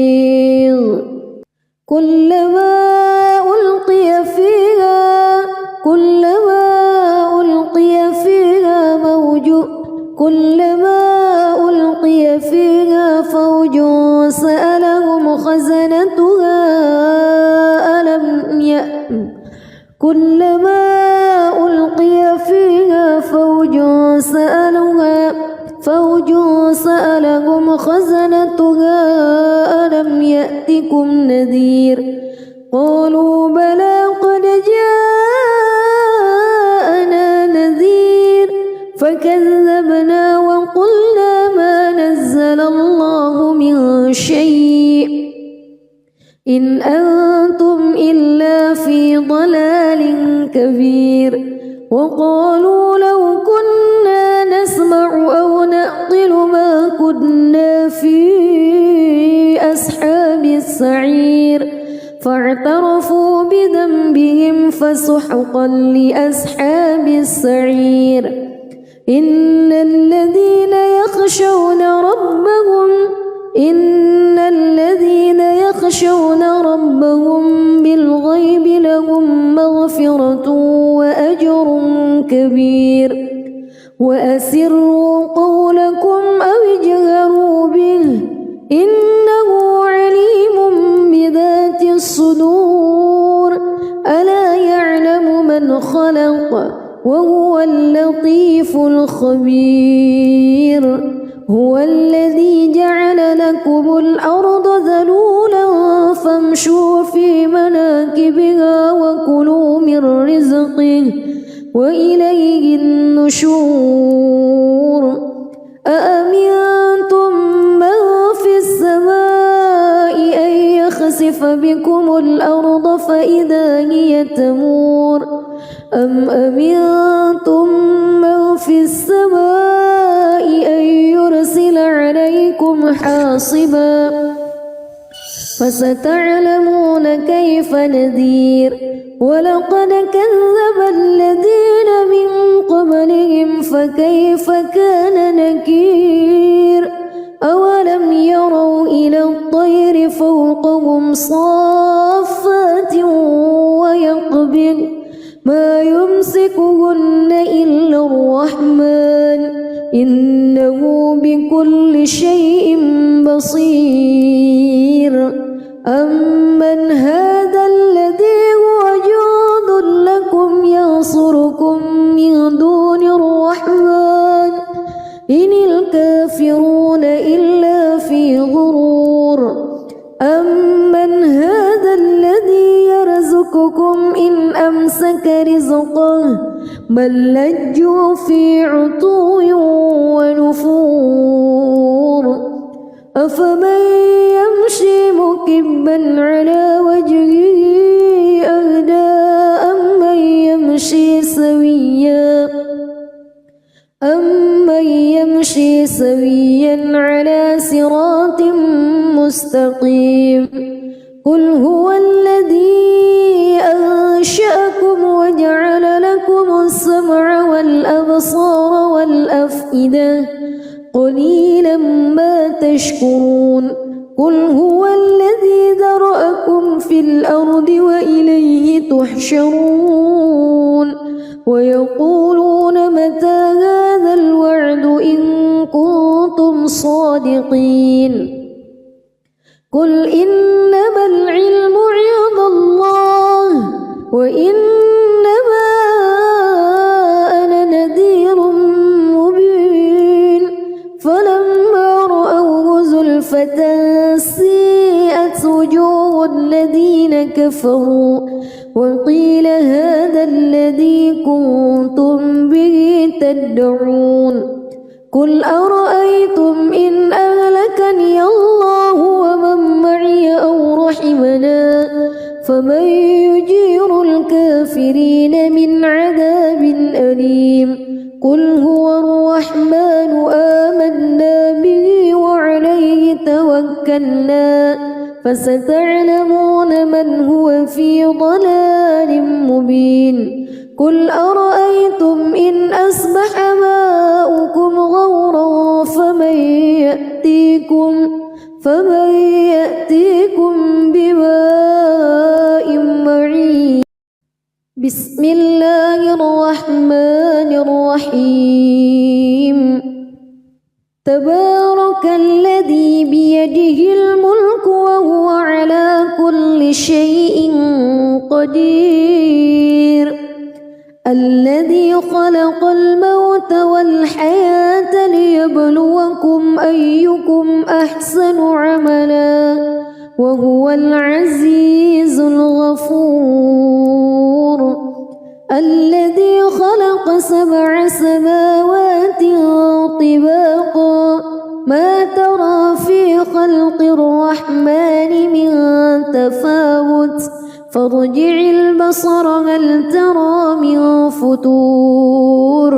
كلما ألقي فيها فوج سألهم خزنتها ألم يأتكم نذير قالوا بلى قد جاءنا نذير فكذبنا وقلنا ما نزل الله من شيء إن أنتم إلا في ضلال كبير وقالوا لو كنا نسمع أو نعقل ما كنا في أصحاب السعير فاعترفوا بذنبهم فسحقا لأصحاب السعير إن الذين يخشون ربهم بالغيب لهم مغفرة وأجر كبير وأسروا قولكم أو اجهروا به وهو اللطيف الخبير هو الذي جعل لكم الأرض ذلولا فامشوا في مناكبها وكلوا من رزقه وإليه النشور أأمنتم من في السماء أن يخسف بكم الأرض فإذا هي تمور أم أمنتم من في السماء أن يرسل عليكم حاصبا فستعلمون كيف نذير ولقد كذب الذين من قبلهم فكيف كان نكير أولم يروا إلى الطير فوقهم صافات ويقبض ما يمسكهن إلا الرحمن إنه بكل شيء بصير أمن هذا الذي هو جند لكم ينصركم من دون الرحمن إن الكافرون إلا في غرور أمن هذا الذي يرزقكم إن أمسك رزقه بل لجوا في عتو ونفور أفمن يمشي مكبا على وجهه أهدى أمن يمشي سويا على صراط مستقيم قل هو الذي أنشأكم وجعل لكم السمع والأبصار والأفئدة قليلا ما تشكرون قل هو الذي ذرأكم في الأرض وإليه تحشرون ويقولون متى هذا الوعد إن كنتم صادقين قل إنما العلم عند الله وإنما أنا نذير مبين فلما رأوه زلفة سيئت وجوه الذين كفروا وقيل هذا الذي كنتم به تدعون قل أرأيتم إن أهلكني الله ومن معي أو رحمنا فمن يجير الكافرين من عذاب أليم قل هو الرحمن آمنا به وعليه توكلنا فستعلمون من هو في ضلال مبين قل أرأيتم إن أصبح ماؤكم غورا فمن يأتيكم بماء معين بسم الله الرحمن الرحيم تبارك الذي بيده الملك وهو على كل شيء قدير الذي خلق الموت والحياة ليبلوكم أيكم أحسن عملا وهو العزيز الغفور الذي خلق 7 سماوات طباقا ما ترى في خلق الرحمن من تفاوت فارجع البصر هل ترى من فتور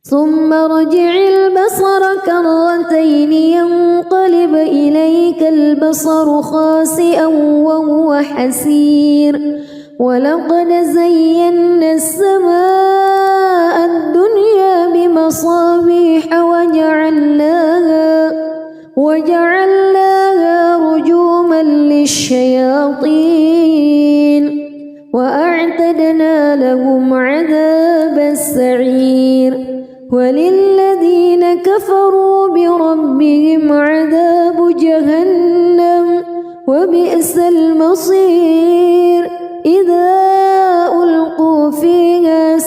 ثم ارجع البصر كرتين ينقلب إليك البصر خاسئا وهو حسير ولقد زينا السماء الدنيا بمصابيح وجعلناها رجوما للشياطين وأعتدنا لهم عذاب السعير وللذين كفروا بربهم عذاب جهنم وبئس المصير إذا ألقوا فيها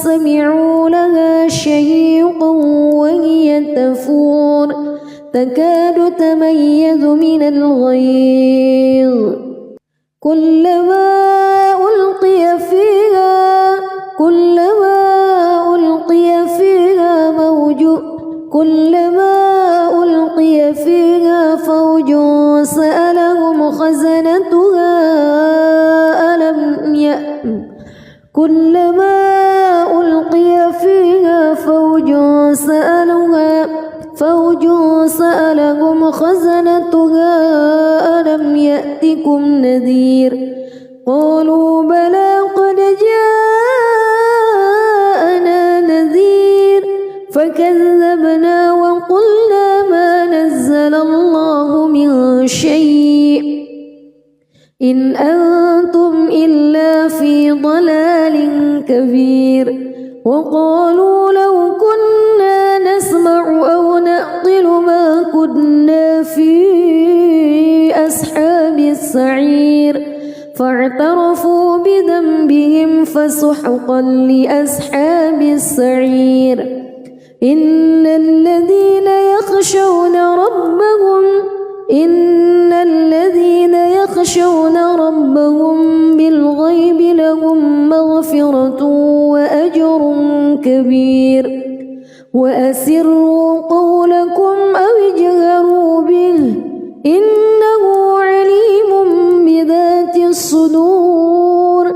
تكاد تميز من الغيظ كلما ألقي فيها فوج سألهم خزنتها ألم يأتكم نذير قالوا بلى قد جاءنا نذير فكذبنا وقلنا ما نزل الله من شيء إن أنتم إلا في ضلال كبير وقالوا لو كنا نسمع أو نعقل ما كنا في أصحاب السعير فاعترفوا بذنبهم فسحقا لأصحاب السعير إن الذين يخشون ربهم بالغيب لهم مغفرة وأجر كبير وأسروا قولكم أو اجهروا به إنه عليم بذات الصدور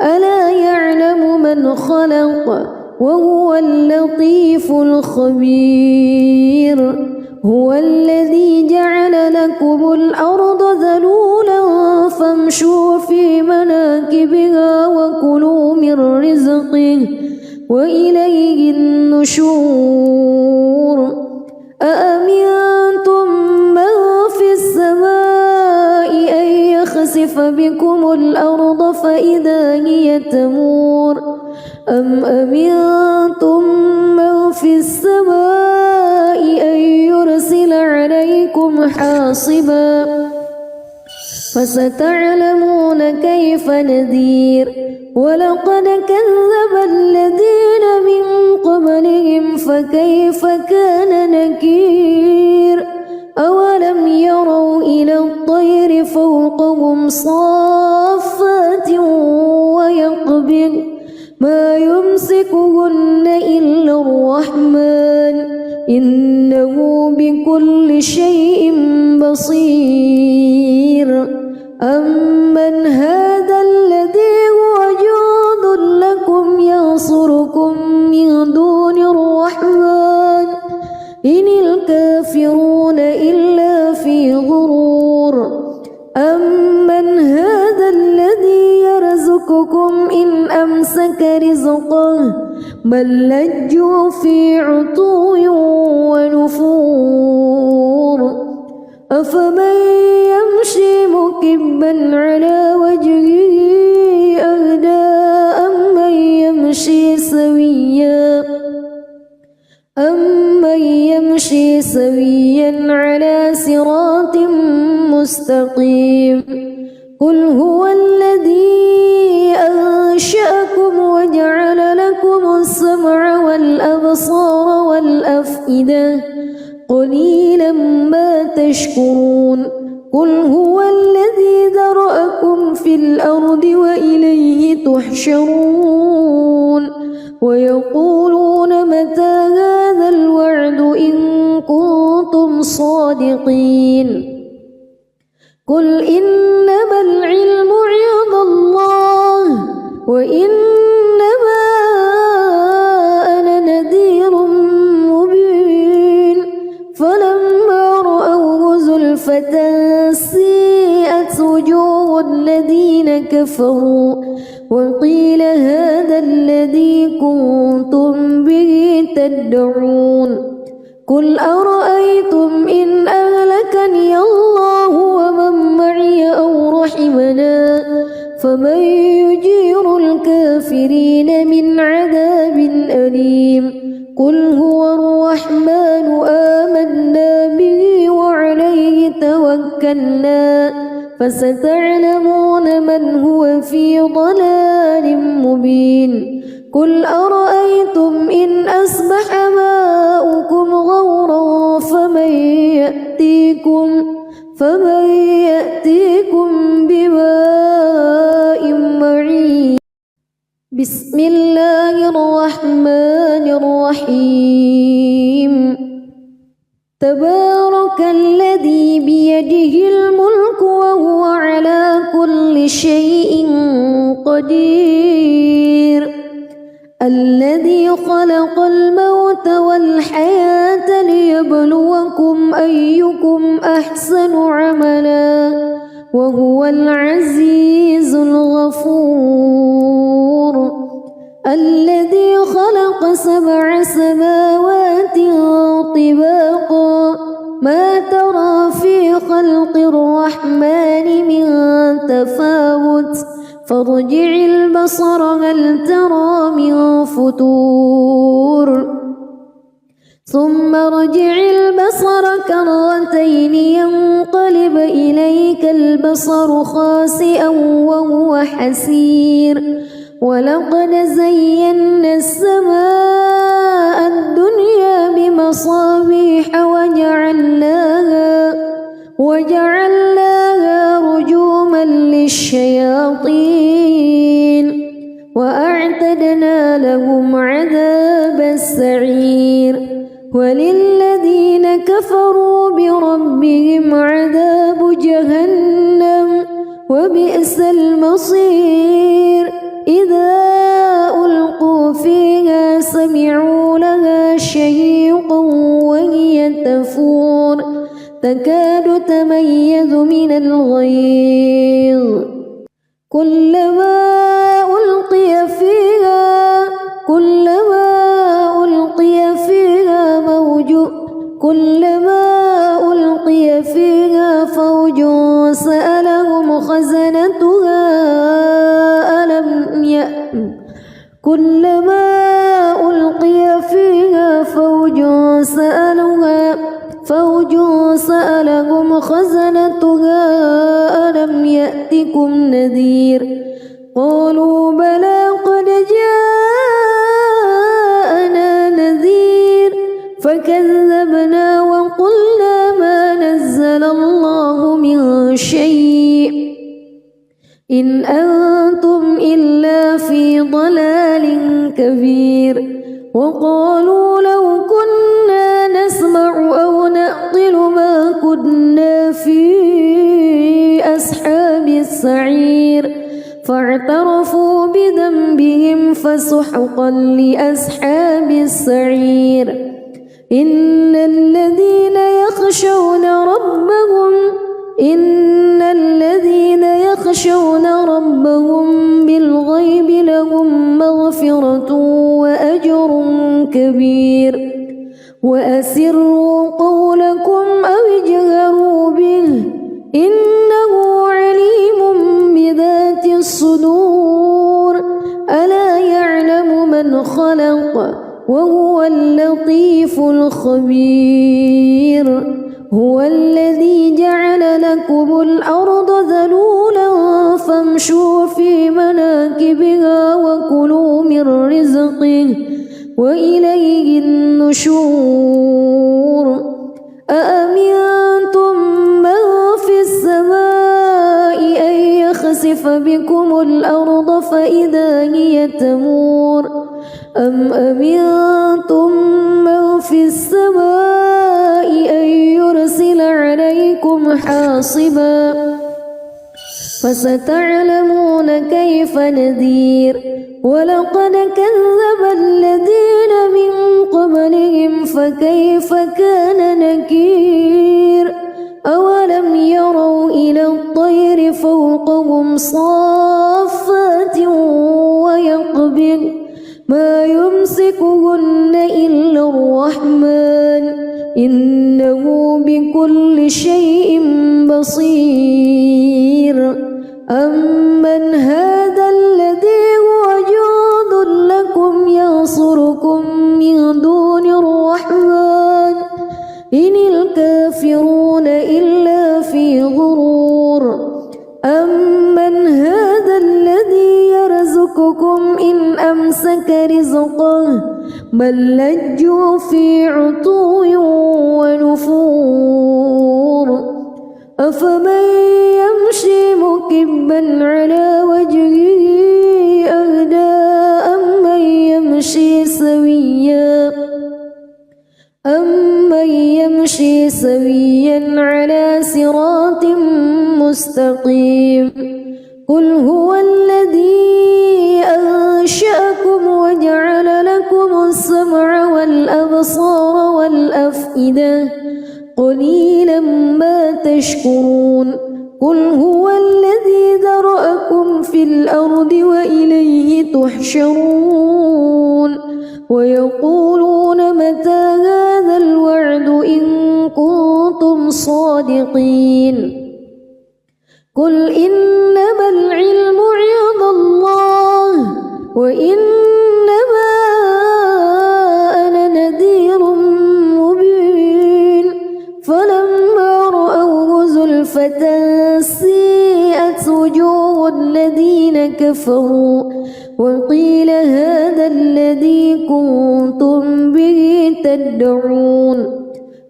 ألا يعلم من خلق وهو اللطيف الخبير هو الذي جعل لكم الأرض ذلولا فامشوا في مناكبها وكلوا من رزقه وإليه النشور أأمنتم من في السماء أن يخسف بكم الأرض فإذا هي تمور أم أمنتم من في السماء أن يرسل عليكم حاصبا فستعلمون كيف نذير ولقد كذب الذين من قبلهم فكيف كان نكير أولم يروا إلى الطير فوقهم صافات ويقبض ما يمسكهن إلا الرحمن إنه بكل شيء بصير أمن هذا الذي هو جند لكم ينصركم من دون الرحمن إن الكافرون إلا في غرور أمن هذا الذي يرزقكم إن أمسك رزقه بل لجوا في عتو ونفور أفمن يمشي مكبا على وجهه أهدى أمن يمشي سويا على صراط مستقيم قل هو الذي أنشأكم وجعل لكم السمع والأبصار والأفئدة قليلا ما تشكرون قل هو الذي ذرأكم في الأرض وإليه تحشرون ويقولون متى هذا الوعد إن كنتم صادقين قل إنما العلم عند الله وإنما أنا نذير مبين فلما رأوه زلفة سيئت وجوه الذين كفروا وقيل هذا الذي كنتم به تدعون قل أرأيتم إن أهلكني الله ومن معي أو رحمنا فمن يجير الكافرين من عذاب أليم قل هو الرحمن آمنا به وعليه توكلنا فستعلمون من هو في ضلال مبين قل أرأيتم إن أصبح ماؤكم غورا فمن يأتيكم بماء معين. بسم الله الرحمن الرحيم. تبارك الذي بيده الملك وهو على كل شيء قدير. الذي خلق الموت والحياة ليبلوكم أيكم أحسن عملا وهو العزيز الغفور. الذي خلق 7 سماوات طباقا ما ترى في خلق الرحمن من تفاوت فارجع البصر هل ترى من فتور ثم ارجع البصر كرتين ينقلب إليك البصر خاسئا وهو حسير. ولقد زينا السماء الدنيا بمصابيح وجعلناها رجوما للشياطين وأعتدنا لهم عذاب السعير. وللذين كفروا بربهم عذاب جهنم وبئس المصير. إذا ألقوا فيها سمعوا لها شهيقا وهي تفور تكاد تميز من الغيظ. كلما ألقي فيها فوج سألهم خزنتها ألم يأتكم نذير. قالوا بلى قد جاءنا نذير فكذبنا وقلنا ما نزل الله من شيء إن أنتم إلا في ضلال كبير. وقالوا لو كنا نسمع أو نعقل ما كنا في أصحاب السعير فاعترفوا بذنبهم فسحقا لأصحاب السعير. إن الذين يخشون ربهم بالغيب لهم مغفرة وأجر كبير. وأسروا قولكم أو اجهروا به إنه عليم بذات الصدور. ألا يعلم من خلق وهو اللطيف الخبير. هو الذي جعل لكم الأرض ذلولا فامشوا في مناكبها وكلوا من رزقه وإليه النشور. أأمنتم من في السماء أن يخسف بكم الأرض فإذا هي تمور أم أمنتم من في السماء أن يرسل عليكم حاصبا فستعلمون كيف نذير. ولقد كذب الذين من قبلهم فكيف كان نكير. أولم يروا إلى الطير فوقهم صافات ويقبض ما يمسكهن إلا الرحمن إنه بكل شيء بصير. أمن هذا الذي هو جند لكم ينصركم من دون الرحمن إن الكافرون إلا في غرور. أمن هذا الذي يرزقكم إن أمسك سقه بل لجوا في عتو ونفور أفمن يمشي مكبا على وجهه أهدى أمن يمشي سويا على صراط مستقيم قل هو الذي أنشأكم وجعل لكم السمع والأبصار والأفئدة قليلا ما تشكرون قل هو الذي ذرأكم في الأرض وإليه تحشرون ويقولون متى هذا الوعد إن كنتم صادقين قل إنما العلم عند الله وإنما أنا نذير مبين فلما رأوه زلفة سيئت وجوه الذين كفروا وقيل هذا الذي كنتم به تدعون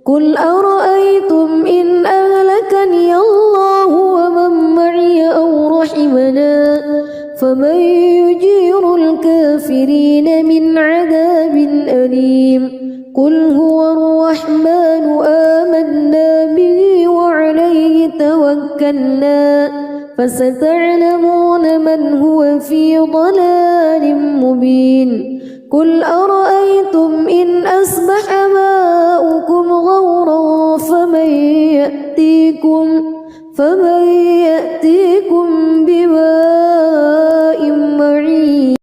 قل أرأيتم إن أهلكني الله ومن معي أو رحمنا فمن يجير الكافرين من عذاب أليم قل هو الرحمن آمنا به وعليه توكلنا فستعلمون من هو في ضلال مبين قل أرأيتم إن أصبح ماؤكم غورا فمن يأتيكم بماء معين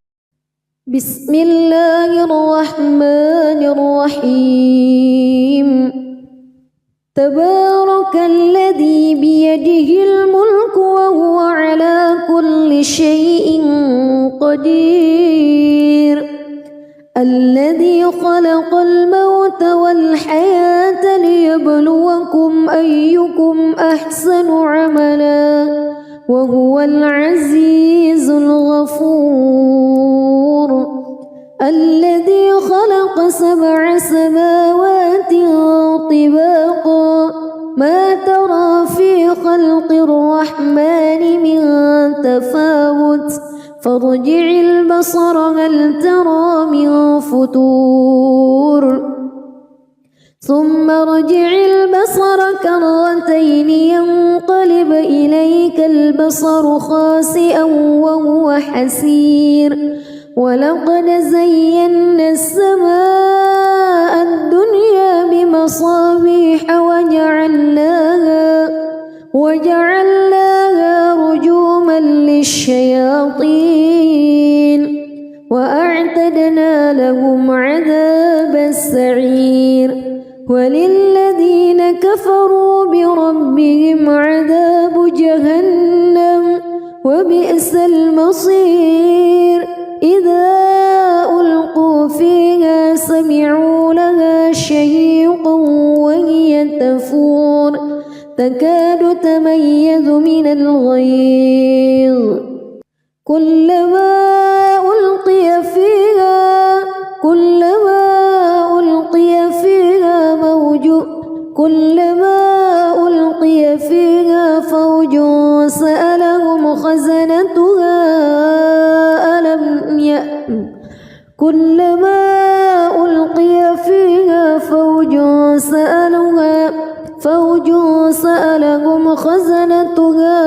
بسم الله الرحمن الرحيم تبارك الذي بيده الملك وهو على كل شيء قدير الذي خلق الموت والحياة ليبلوكم أيكم أحسن عملا وهو العزيز الغفور الذي خلق 7 سماوات طباقا ما ترى في خلق الرحمن من تفاوت فارجع البصر هل ترى من فتور ثم ارجع البصر كرتين ينقلب إليك البصر خاسئا وهو حسير ولقد زينا السماء الدنيا بمصابيح وجعلناها رجوما للشياطين وأعتدنا لهم عذاب السعير وللذين كفروا بربهم عذاب جهنم وبئس المصير إذا ألقوا فيها سمعوا لها شهيقا وهي تفور تكاد تميز من الغيظ كلما ألقي فيها فوج سألهم خزنتها كلما ألقي فيها فوج سألهم خزنتها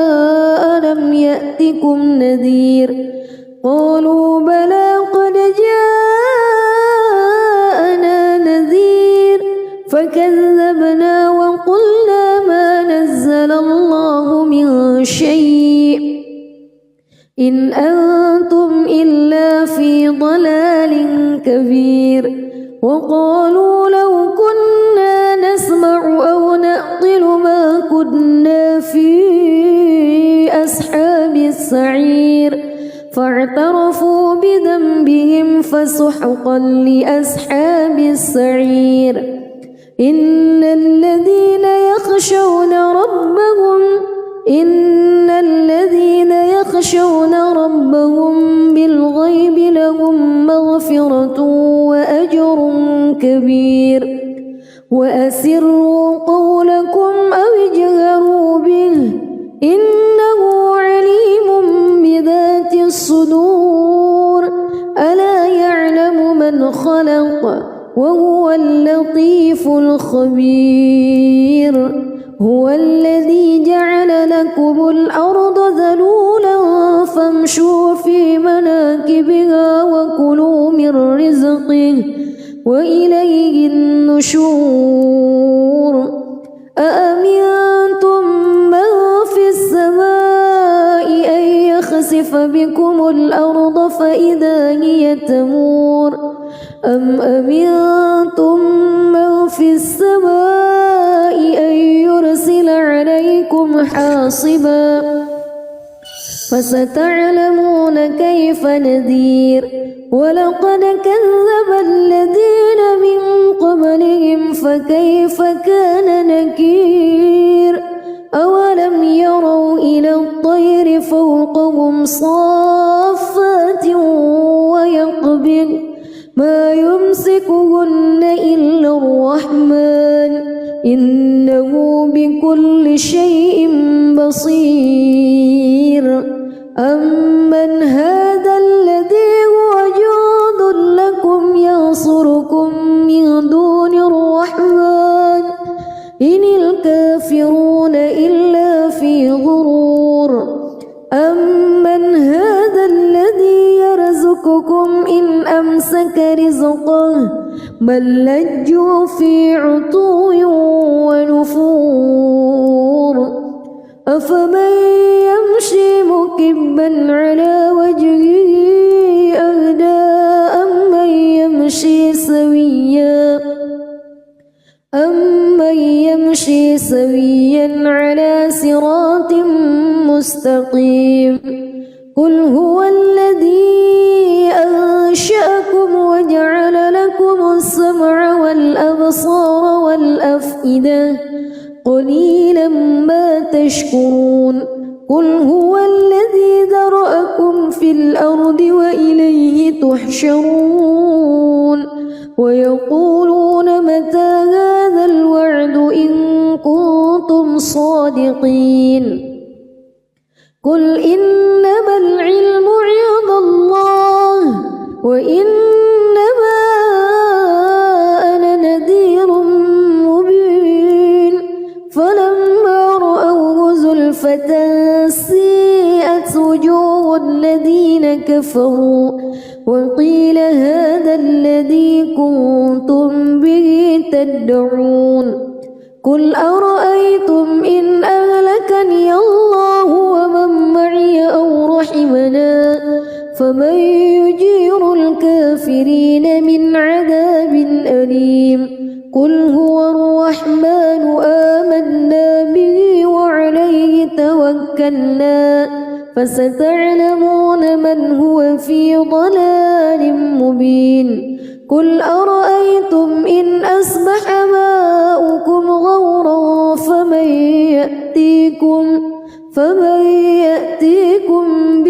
ألم يأتكم نذير قالوا بلى قد جاءنا نذير فكذبنا وقلنا ما نزل الله من شيء إن أنتم إلا في ضلال كبير وقالوا لو كنا نسمع أو نعقل ما كنا في أصحاب السعير فاعترفوا بذنبهم فسحقا لأصحاب السعير إن الذين يخشون ربهم بالغيب لهم مغفرة كبير وأسروا قولكم أو اجهروا به إنه عليم بذات الصدور ألا يعلم من خلق وهو اللطيف الخبير هو الذي جعل لكم الأرض ذلولا فامشوا في مناكبها وكلوا من رزقه وإليه النشور أأمنتم من في السماء أن يخسف بكم الأرض فإذا هي تمور أم أمنتم من في السماء أن يرسل عليكم حاصبا فستعلمون كيف نذير ولقد كذب الذين من قبلهم فكيف كان نكير أولم يروا إلى الطير فوقهم صافات ويقبض ما يمسكهن إلا الرحمن إنه بكل شيء بصير أمن هذا الذي هو جند لكم ينصركم من دون الرحمن إن الكافرون إلا في غرور أمن هذا الذي يرزقكم إن أمسك رزقه بل لجوا في عتو ونفور أفمن يمشي مكبا على وجهه أهدى أمن يمشي سويا على صراط مستقيم قل هو الذي أنشأكم وجعل لكم السمع والأبصار والأفئدة قليلا ما تشكرون قل هو الذي ذرأكم في الأرض وإليه تحشرون ويقولون متى هذا الوعد إن كنتم صادقين قل إنما العلم عند الله وإنما أنا نذير مبين فلما رأوه زلفة سيئت وجوه الذين كفروا وقيل هذا الذي كنتم به تدعون قل أرأيتم إن أهلكني الله ومن معي أو رحمنا فمن يجير الكافرين من عذاب أليم قل هو الرحمن آمنا به وعليه توكلنا فستعلمون من هو في ضلال مبين قل أرأيتم إن أصبح ماؤكم غورا فمن يأتيكم